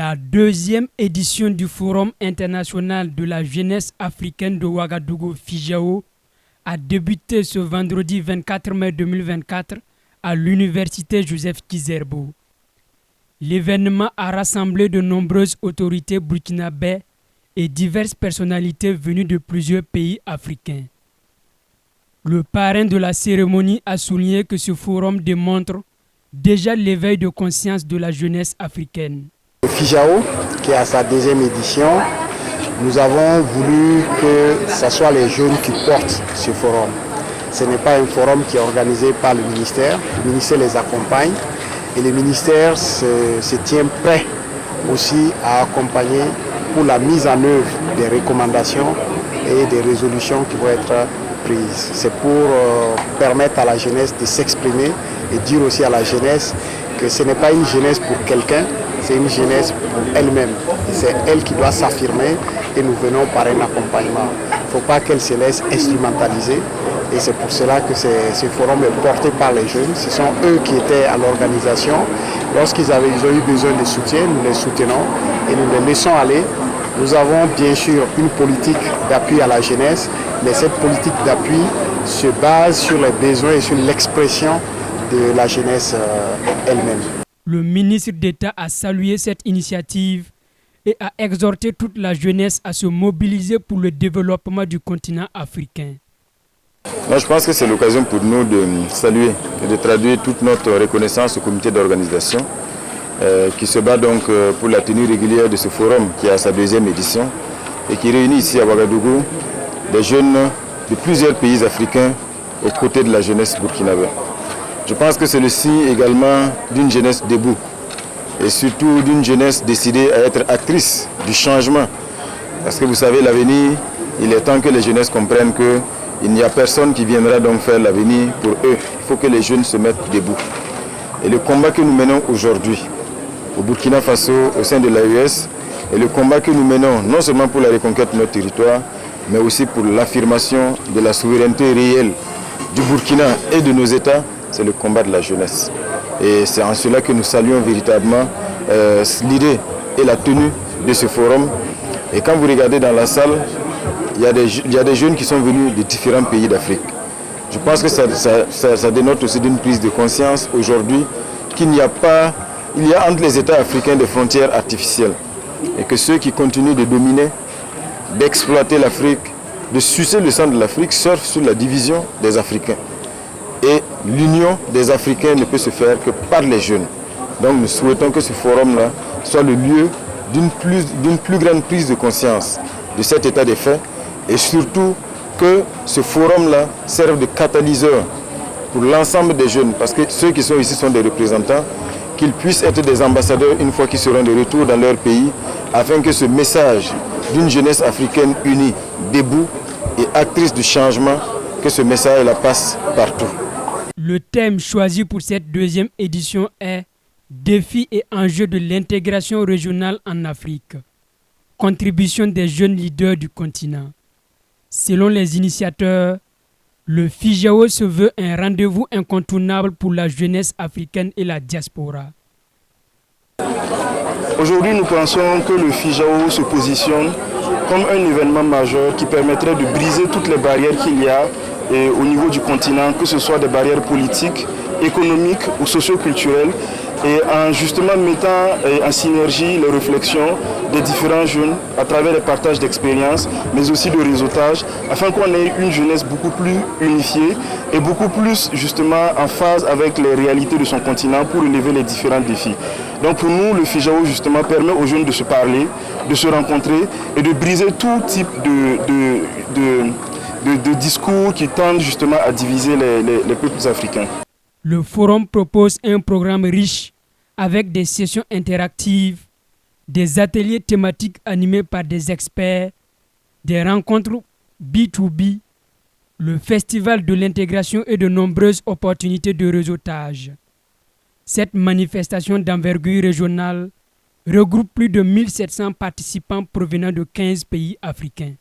La deuxième édition du Forum international de la jeunesse africaine de Ouagadougou-Fijao a débuté ce vendredi 24 mai 2024 à l'université Joseph Kizerbo. L'événement a rassemblé de nombreuses autorités burkinabées et diverses personnalités venues de plusieurs pays africains. Le parrain de la cérémonie a souligné que ce forum démontre déjà l'éveil de conscience de la jeunesse africaine. Au Fijao, qui est à sa deuxième édition, nous avons voulu que ce soit les jeunes qui portent ce forum. Ce n'est pas un forum qui est organisé par le ministère les accompagne et le ministère se tient prêt aussi à accompagner pour la mise en œuvre des recommandations et des résolutions qui vont être prises. C'est pour permettre à la jeunesse de s'exprimer et dire aussi à la jeunesse que ce n'est pas une jeunesse pour quelqu'un, c'est une jeunesse pour elle-même. C'est elle qui doit s'affirmer et nous venons par un accompagnement. Il ne faut pas qu'elle se laisse instrumentaliser et c'est pour cela que ce forum est porté par les jeunes. Ce sont eux qui étaient à l'organisation. Lorsqu'ils ont eu besoin de soutien, nous les soutenons et nous les laissons aller. Nous avons bien sûr une politique d'appui à la jeunesse, mais cette politique d'appui se base sur les besoins et sur l'expression de la jeunesse elle-même. Le ministre d'État a salué cette initiative et a exhorté toute la jeunesse à se mobiliser pour le développement du continent africain. Moi, je pense que c'est l'occasion pour nous de saluer et de traduire toute notre reconnaissance au comité d'organisation qui se bat donc pour la tenue régulière de ce forum qui est à sa deuxième édition et qui réunit ici à Ouagadougou des jeunes de plusieurs pays africains aux côtés de la jeunesse burkinabé. Je pense que c'est le signe également d'une jeunesse debout et surtout d'une jeunesse décidée à être actrice du changement. Parce que vous savez, l'avenir, il est temps que les jeunesses comprennent qu'il n'y a personne qui viendra donc faire l'avenir pour eux. Il faut que les jeunes se mettent debout. Et le combat que nous menons aujourd'hui au Burkina Faso, au sein de l'AES, et le combat que nous menons non seulement pour la reconquête de notre territoire, mais aussi pour l'affirmation de la souveraineté réelle du Burkina et de nos États, c'est le combat de la jeunesse. Et c'est en cela que nous saluons véritablement l'idée et la tenue de ce forum. Et quand vous regardez dans la salle, il y a des jeunes qui sont venus de différents pays d'Afrique. Je pense que ça dénote aussi d'une prise de conscience aujourd'hui qu'il y a entre les États africains des frontières artificielles. Et que ceux qui continuent de dominer, d'exploiter l'Afrique, de sucer le sang de l'Afrique, surfent sur la division des Africains. Et l'union des Africains ne peut se faire que par les jeunes. Donc nous souhaitons que ce forum-là soit le lieu d'une plus grande prise de conscience de cet état des faits et surtout que ce forum-là serve de catalyseur pour l'ensemble des jeunes, parce que ceux qui sont ici sont des représentants, qu'ils puissent être des ambassadeurs une fois qu'ils seront de retour dans leur pays, afin que ce message d'une jeunesse africaine unie, debout et actrice du changement, que ce message-là passe partout. Le thème choisi pour cette deuxième édition est « Défis et enjeux de l'intégration régionale en Afrique. Contribution des jeunes leaders du continent ». Selon les initiateurs, le Fijao se veut un rendez-vous incontournable pour la jeunesse africaine et la diaspora. Aujourd'hui, nous pensons que le Fijao se positionne comme un événement majeur qui permettrait de briser toutes les barrières qu'il y a au niveau du continent, que ce soit des barrières politiques, économiques ou socio-culturelles, et en justement mettant en synergie les réflexions des différents jeunes à travers les partages d'expériences, mais aussi de réseautage, afin qu'on ait une jeunesse beaucoup plus unifiée et beaucoup plus justement en phase avec les réalités de son continent pour relever les différents défis. Donc pour nous, le Fijao justement permet aux jeunes de se parler, de se rencontrer et de briser tout type de discours qui tendent justement à diviser les peuples africains. Le forum propose un programme riche avec des sessions interactives, des ateliers thématiques animés par des experts, des rencontres B2B, le festival de l'intégration et de nombreuses opportunités de réseautage. Cette manifestation d'envergure régionale regroupe plus de 1700 participants provenant de 15 pays africains.